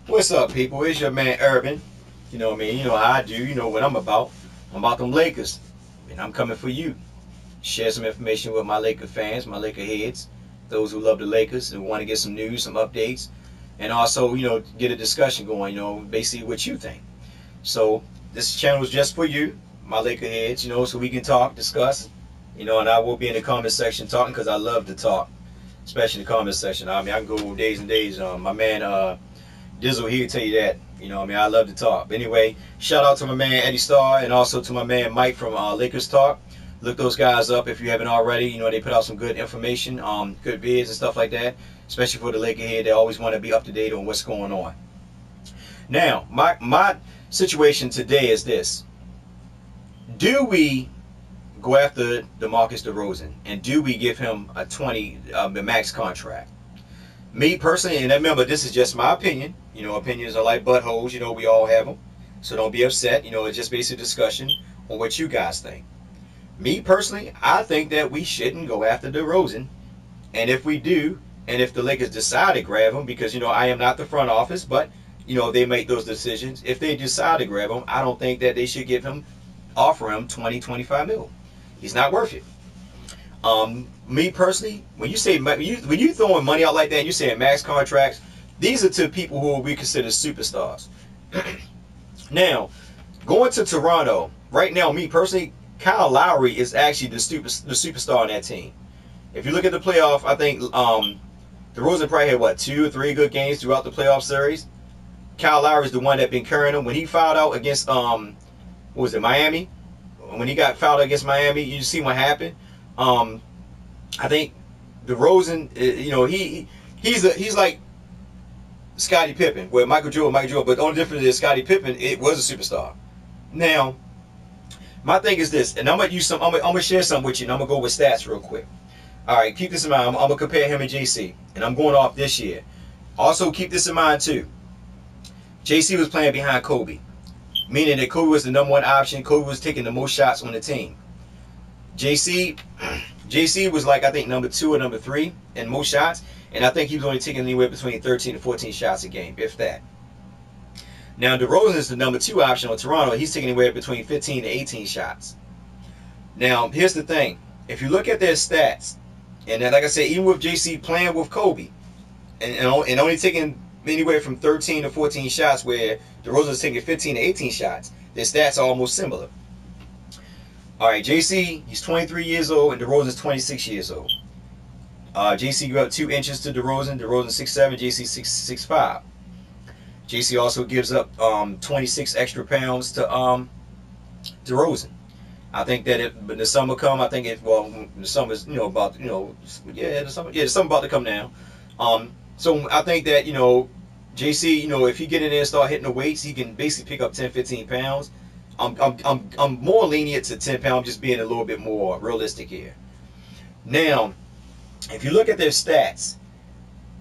What's up, people? It's your man Urban. You know what I mean? You know how I do. You know what I'm about. I'm about them Lakers, and I'm coming for you. Share some information with my Laker fans, my Laker heads, those who love the Lakers and want to get some news, some updates, and also get a discussion going. Basically what you think. So this channel is just for you, my Laker heads. So we can talk, discuss. And I will be in the comment section talking because I love to talk, especially the comment section. I mean, I can go days and days. My man Dizzle, he'll tell you that. I love to talk. But anyway, shout out to my man Eddie Starr and also to my man Mike from Lakers Talk. Look those guys up if you haven't already. They put out some good information, good vids and stuff like that. Especially for the Laker head, they always want to be up to date on what's going on. Now, my situation today is this: do we go after DeMarcus DeRozan and do we give him a max contract? Me personally, and remember, this is just my opinion. Opinions are like buttholes. We all have them. So don't be upset. It's just basic discussion on what you guys think. Me personally, I think that we shouldn't go after DeRozan. And if we do, and if the Lakers decide to grab him, because, I am not the front office, but, they make those decisions. If they decide to grab him, I don't think that they should offer him 20, 25 mil. He's not worth it. Me personally, when you throwing money out like that, and you saying max contracts, these are to people who we consider superstars. Now, going to Toronto right now, me personally, Kyle Lowry is actually the superstar on that team. If you look at the playoff, I think DeRozan probably had 2 or 3 good games throughout the playoff series. Kyle Lowry is the one that been carrying him. When he fouled out against Miami, when he got fouled against Miami, you see what happened. I think DeRozan, he's like Scottie Pippen, where Michael Jordan, but the only difference is Scottie Pippen, it was a superstar. Now, my thing is this, and I'm gonna share something with you, and I'm gonna go with stats real quick. All right, keep this in mind. I'm gonna compare him and JC, and I'm going off this year. Also, keep this in mind too. JC was playing behind Kobe, meaning that Kobe was the number one option. Kobe was taking the most shots on the team. JC was like, I think, number 2 or number 3 in most shots, and I think he was only taking anywhere between 13 and 14 shots a game, if that. Now, DeRozan is the number 2 option on Toronto. He's taking anywhere between 15 to 18 shots. Now, here's the thing. If you look at their stats, and then, like I said, even with JC playing with Kobe, and only taking anywhere from 13 to 14 shots, where DeRozan is taking 15 to 18 shots, their stats are almost similar. All right, JC, he's 23 years old, and DeRozan is 26 years old. JC grew up 2 inches to DeRozan. DeRozan 6'7", JC 6'5". JC also gives up 26 extra pounds to DeRozan. I think that when the summer come, I think the summer's about the summer about to come now. So I think that JC, if he get in there and start hitting the weights, he can basically pick up 10, 15 pounds. I'm more lenient to 10 pounds, just being a little bit more realistic here. Now, if you look at their stats,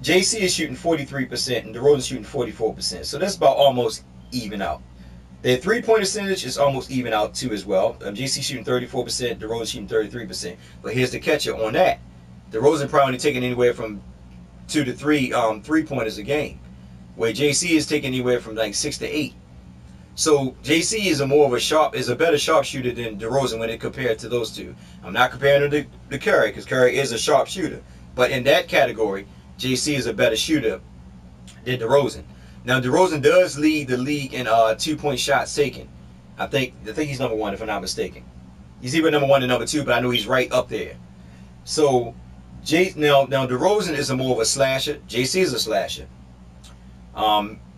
JC is shooting 43% and DeRozan is shooting 44%. So that's about almost even out. Their 3-point percentage is almost even out too as well. JC shooting 34%, DeRozan shooting 33%. But here's the catcher on that. DeRozan probably only taking anywhere from 2 to 3 3-pointers a game, where JC is taking anywhere from like 6 to 8. So JC is a better sharpshooter than DeRozan when it compared to those two. I'm not comparing him to Curry, because Curry is a sharpshooter. But in that category, JC is a better shooter than DeRozan. Now, DeRozan does lead the league in 2-point shots taken. I think he's number 1, if I'm not mistaken. He's either number 1 or number 2, but I know he's right up there. So now DeRozan is more of a slasher. JC is a slasher.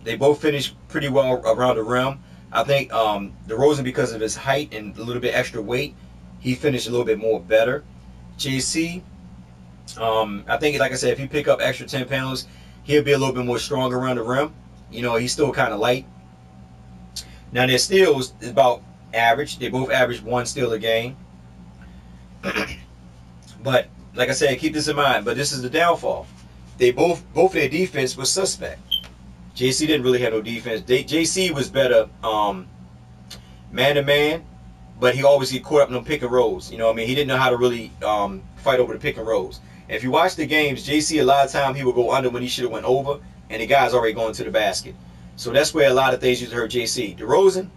They both finish pretty well around the rim. I think DeRozan, because of his height and a little bit extra weight, he finished a little bit more better. JC, I think, like I said, if he pick up extra 10 pounds, he'll be a little bit more stronger around the rim. He's still kind of light. Now, their steals is about average. They both average 1 steal a game. But, like I said, keep this in mind. But this is the downfall. They both their defense was suspect. JC didn't really have no defense. JC was better man-to-man, but he always get caught up in them pick and rolls. He didn't know how to really fight over the pick and rolls. And if you watch the games, JC, a lot of time he would go under when he should have went over, and the guy's already going to the basket. So that's where a lot of things you heard JC. DeRozan,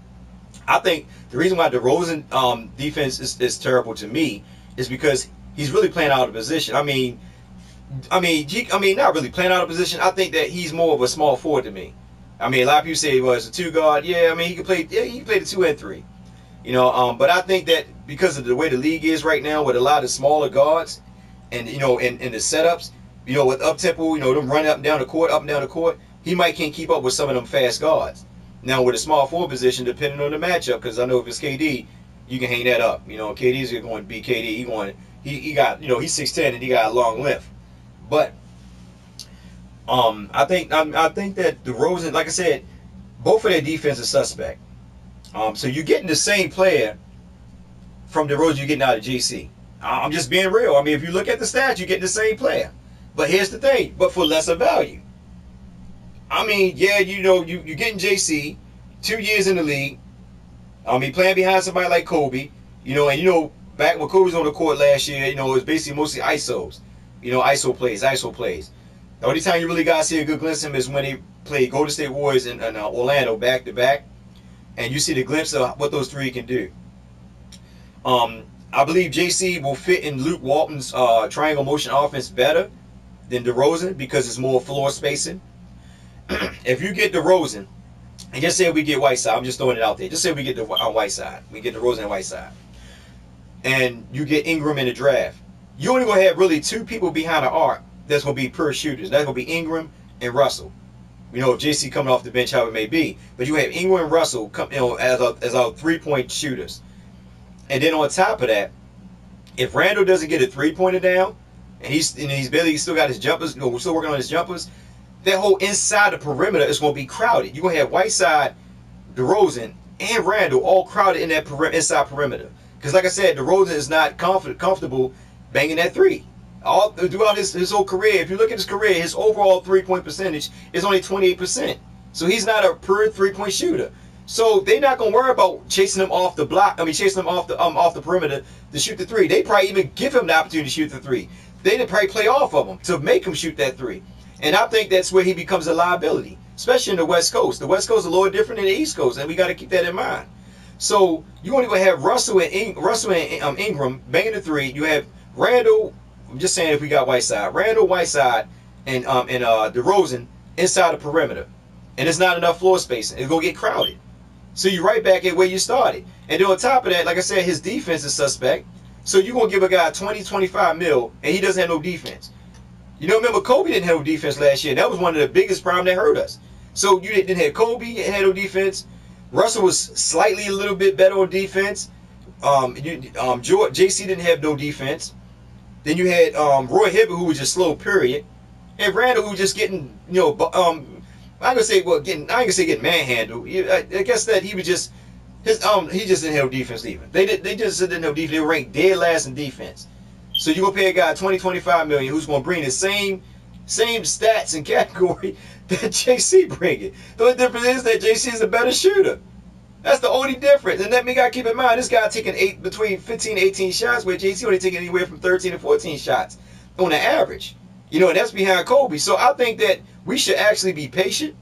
I think the reason why DeRozan defense is terrible to me is because he's really playing out of position. Not really playing out of position. I think that he's more of a small forward to me. I mean, a lot of people say he was a two guard. Yeah, I mean, he can play. Yeah, he can play the 2 and 3. But I think that because of the way the league is right now, with a lot of smaller guards, and in the setups, with up tempo, them running up and down the court, he might can't keep up with some of them fast guards. Now with a small forward position, depending on the matchup, because I know if it's KD, you can hang that up. KD's going to be KD. He got he's 6'10" and he got a long length. But I think that DeRozan, like I said, both of their defense is suspect. So you're getting the same player from DeRozan you're getting out of JC. I'm just being real. I mean, if you look at the stats, you're getting the same player. But here's the thing, but for lesser value. I mean, yeah, you're getting JC, 2 years in the league. He playing behind somebody like Kobe, and back when Kobe was on the court last year, it was basically mostly ISOs. ISO plays. The only time you really got to see a good glimpse of him is when they played Golden State Warriors in Orlando back to back, and you see the glimpse of what those three can do. I believe JC will fit in Luke Walton's triangle motion offense better than DeRozan because it's more floor spacing. If you get DeRozan, and just say we get Whiteside, I'm just throwing it out there. Just say we get the Whiteside, we get DeRozan and Whiteside, and you get Ingram in the draft. You only gonna have really 2 people behind the arc that's gonna be pure shooters. That's gonna be Ingram and Russell. If JC coming off the bench, how it may be, but you have Ingram and Russell come, as our 3-point shooters. And then on top of that, if Randall doesn't get a 3-pointer down, and he's still got his jumpers, we're still working on his jumpers, that whole inside the perimeter is going to be crowded. You're going to have Whiteside, DeRozan, and Randall all crowded in that inside perimeter. Because like I said, DeRozan is not comfortable banging that 3. All throughout his whole career, if you look at his career, his overall 3-point percentage is only 28%. So he's not a pure 3-point shooter. So they're not gonna worry about chasing him off the block. Chasing him off the perimeter to shoot the 3. They probably even give him the opportunity to shoot the 3. They didn't probably play off of him to make him shoot that 3. And I think that's where he becomes a liability, especially in the West Coast. The West Coast is a little different than the East Coast, and we got to keep that in mind. So you only gonna have Russell and Ingram banging the 3. You have Randall. I'm just saying if we got Whiteside, Randall, Whiteside, and DeRozan inside the perimeter, and it's not enough floor spacing. It's gonna get crowded. So you're right back at where you started. And then on top of that, like I said, his defense is suspect. So you're going to give a guy 20, 25 mil, and he doesn't have no defense. Remember, Kobe didn't have no defense last year. That was one of the biggest problems that hurt us. So you didn't have Kobe, you had no defense. Russell was slightly a little bit better on defense. JC didn't have no defense. Then you had Roy Hibbert, who was just slow, period. And Randall, who was just getting, I ain't gonna say getting manhandled. I guess that he was just he just didn't have defense even. They just didn't have defense. They were ranked dead last in defense. So you gonna pay a guy 20, 25 million who's gonna bring the same stats and category that JC bringing. The only difference is that JC is a better shooter. That's the only difference. And that we gotta keep in mind, this guy taking between 15 and 18 shots, where JC only taking anywhere from 13 to 14 shots on the average. And that's behind Kobe. So I think that we should actually be patient.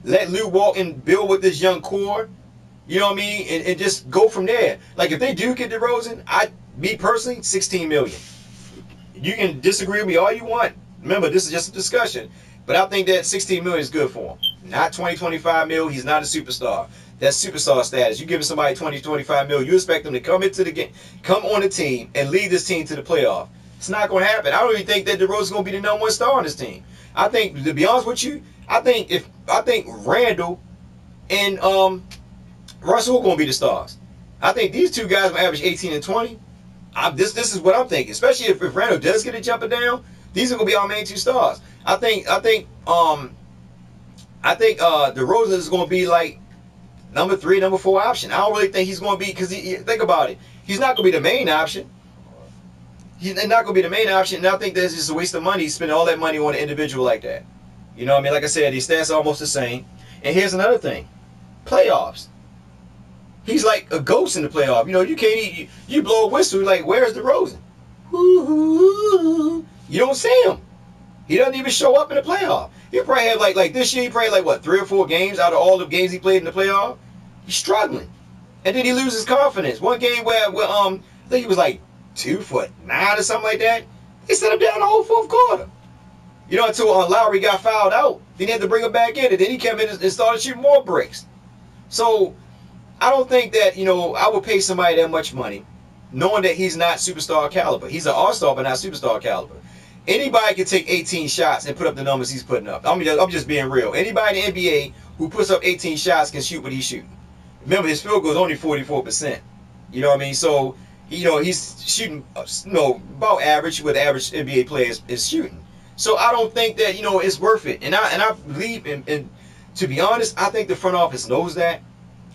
Let Lou Walton build with this young core, and just go from there. Like if they do get DeRozan, me personally, 16 million. You can disagree with me all you want. Remember, this is just a discussion. But I think that 16 million is good for him. Not 20, 25 mil. He's not a superstar. That's superstar status. You giving somebody 20, 25 mil, you expect them to come into the game, come on the team, and lead this team to the playoff. It's not going to happen. I don't even think that DeRozan's going to be the number 1 star on this team. I think, to be honest with you, I think Randall and Russell are going to be the stars. I think these 2 guys will average 18 and 20. This is what I'm thinking. Especially if Randall does get a jumper down, these are going to be our main 2 stars. I think DeRozan is going to be like number 3, number 4 option. I don't really think he's going to be, because think about it, he's not going to be the main option. He's not going to be the main option, and I think that's just a waste of money, spending all that money on an individual like that. Like I said, these stats are almost the same. And here's another thing. Playoffs. He's like a ghost in the playoff. You can't you blow a whistle, like, where's DeRozan? You don't see him. He doesn't even show up in the playoff. He probably had like this year. He probably like what 3 or 4 games out of all the games he played in the playoff. He's struggling, and then he loses confidence. One game where I think he was like 2 for 9 or something like that. They set him down the whole fourth quarter. You know, until Lowry got fouled out. Then he had to bring him back in, and then he came in and started shooting more bricks. So I don't think that, I would pay somebody that much money knowing that he's not superstar caliber. He's an all-star, but not superstar caliber. Anybody can take 18 shots and put up the numbers he's putting up. I'm just being real. Anybody in the NBA who puts up 18 shots can shoot what he's shooting. Remember, his field goal is only 44%. You know what I mean? So, he's shooting, about average what average NBA players is shooting. So I don't think that, it's worth it. And I believe in, to be honest, I think the front office knows that.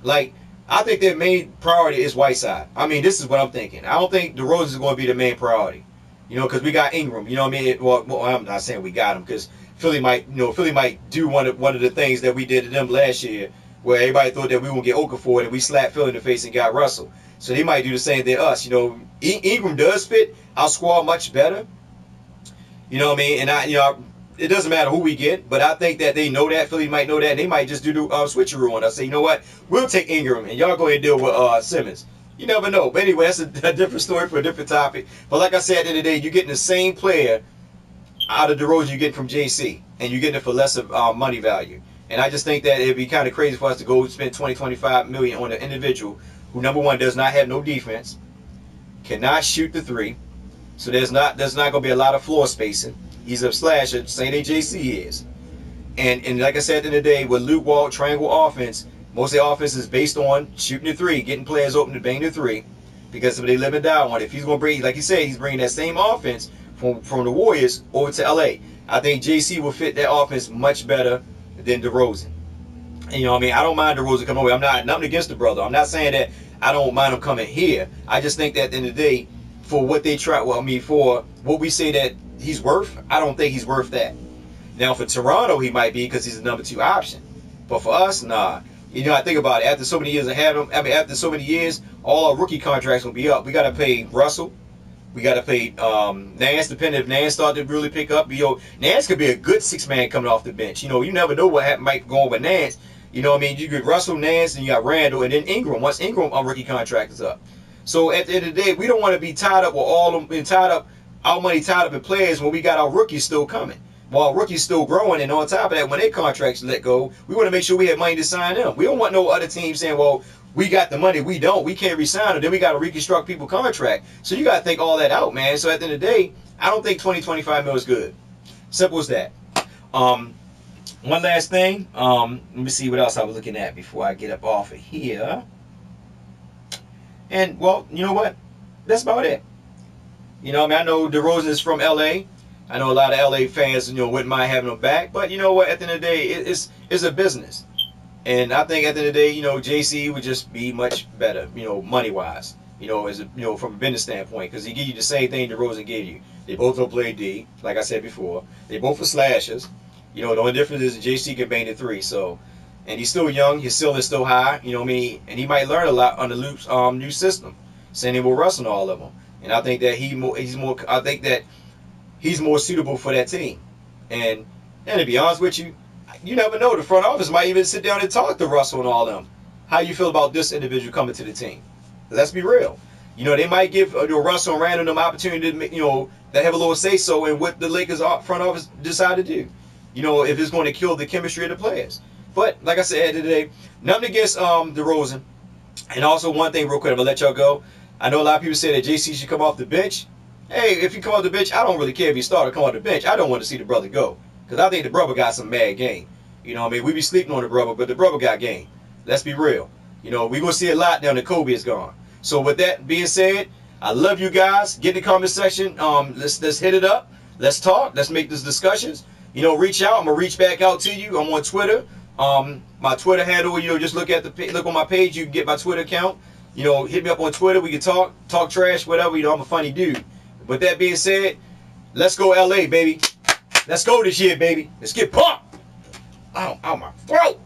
Like, I think their main priority is Whiteside. I mean, this is what I'm thinking. I don't think DeRozan is going to be the main priority. Because we got Ingram. You know what I mean? Well, I'm not saying we got him because Philly might do one of the things that we did to them last year, where everybody thought that we were going to get Okafor and we slapped Philly in the face and got Russell. So they might do the same thing to us. Ingram does fit our squad much better. You know what I mean? And it doesn't matter who we get, but I think that they know that. Philly might know that, and they might just do the switcheroo on us. Say, you know what? We'll take Ingram, and y'all go ahead and deal with Simmons. You never know. But anyway, that's a different story for a different topic. But like I said, at the end of the day, you're getting the same player out of DeRozan you get from JC, and you're getting it for less of money value. And I just think that it'd be kind of crazy for us to go spend $20-25 million on an individual who, number one, does not have no defense, cannot shoot the three, so there's not going to be a lot of floor spacing. He's a slasher, same as JC is. And like I said, at the end of the day, with Luke Wall triangle offense, most of the offense is based on shooting the three, getting players open to bang the three, because if they live and die on it. If he's going to bring, like you said, he's bringing that same offense from the Warriors over to LA. I think JC will fit that offense much better than DeRozan. And you know what I mean? I don't mind DeRozan coming over. I'm not nothing against the brother. I'm not saying that I don't mind him coming here. I just think that at the end of the day, for what they try, for what we say that he's worth, I don't think he's worth that. Now for Toronto, he might be because he's the number 2 option. But for us, nah. I think about it. After so many years of having him, after so many years, all our rookie contracts will be up. We got to pay Russell. We got to pay Nance, depending if Nance start to really pick up. Nance could be a good 6-man coming off the bench. You never know what might go on with Nance. You know what I mean? You get Russell, Nance, and you got Randall, and then Ingram. Once Ingram rookie contract is up. So at the end of the day, we don't want to be tied up with our money tied up in players when we got our rookies still coming. While rookies still growing, and on top of that, when their contracts let go, we want to make sure we have money to sign them. We don't want no other team saying, well, we got the money, we don't. We can't re-sign them. Then we got to reconstruct people's contract. So you got to think all that out, man. So at the end of the day, I don't think $20-25 million is good. Simple as that. One last thing. Let me see what else I was looking at before I get up off of here. And, well, you know what? That's about it. I know DeRozan is from L.A., I know a lot of LA fans, wouldn't mind having him back. But you know what? At the end of the day, it's a business. And I think at the end of the day, JC would just be much better, money-wise. From a business standpoint. Because he give you the same thing DeRozan gave you. They both don't play D, like I said before. They both are slashers. The only difference is JC can bang the three. So, and he's still young. His ceiling is still high. You know what I mean? And he might learn a lot under Luke's new system. Same thing with Russ and all of them. And I think that he's more suitable for that team. And to be honest with you, you never know. The front office might even sit down and talk to Russell and all of them. How you feel about this individual coming to the team? Let's be real. They might give Russell and Randall them opportunity to, that have a little say-so in what the Lakers front office decide to do. If it's going to kill the chemistry of the players. But, like I said today, nothing against DeRozan. And also one thing real quick, I'm going to let y'all go. I know a lot of people say that JC should come off the bench. Hey, if you come off the bench, I don't really care if you start or come off the bench. I don't want to see the brother go. Because I think the brother got some mad game. We be sleeping on the brother, but the brother got game. Let's be real. We're going to see a lot now that Kobe is gone. So with that being said, I love you guys. Get in the comment section. Let's hit it up. Let's talk. Let's make these discussions. Reach out. I'm going to reach back out to you. I'm on Twitter. My Twitter handle, just look on my page. You can get my Twitter account. Hit me up on Twitter. We can talk trash, whatever. I'm a funny dude. With that being said, let's go LA, baby. Let's go this year, baby. Let's get pumped. Ow, my throat.